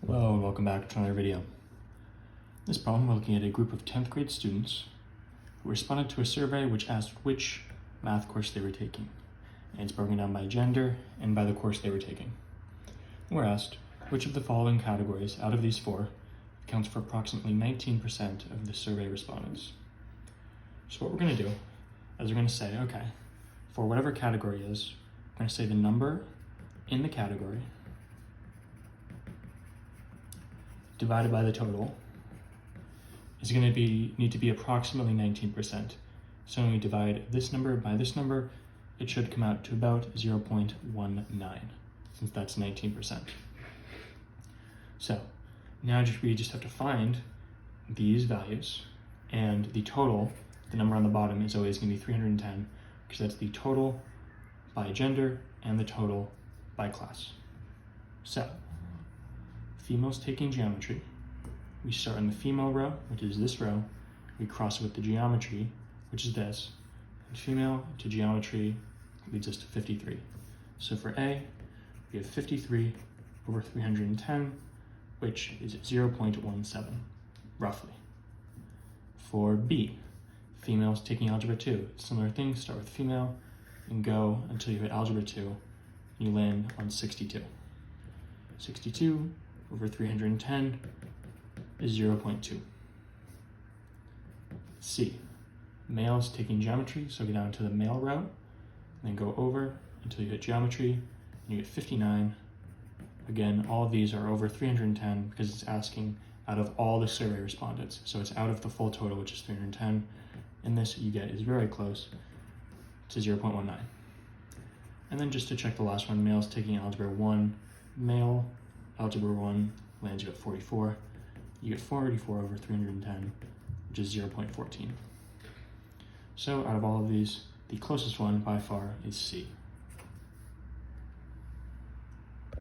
Hello and welcome back to another video. In this problem, we're looking at a group of 10th grade students who responded to a survey which asked which math course they were taking. And it's broken down by gender and by the course they were taking. We're asked which of the following categories out of these four accounts for approximately 19% of the survey respondents. So what we're going to do is we're going to say, okay, for whatever category is, we're going to say the number in the category divided by the total is going to need to be approximately 19%. So when we divide this number by this number, it should come out to about 0.19, since that's 19%. So now we just have to find these values, and the total, the number on the bottom, is always going to be 310, because that's the total by gender and the total by class. So females taking geometry, we start in the female row, which is this row, we cross it with the geometry, which is this, and female to geometry leads us to 53. So for A, we have 53 over 310, which is 0.17, roughly. For B, females taking Algebra II, similar thing, start with female and go until you hit Algebra II, and you land on 62. 62 over 310 is 0.2. C, males taking geometry, so go down to the male route, then go over until you hit geometry, and you get 59. Again, all of these are over 310 because it's asking out of all the survey respondents. So it's out of the full total, which is 310. And this you get is very close to 0.19. And then just to check the last one, males taking Algebra I, male Algebra I lands you at 44. You get 44 over 310, which is 0.14. So out of all of these, the closest one by far is C.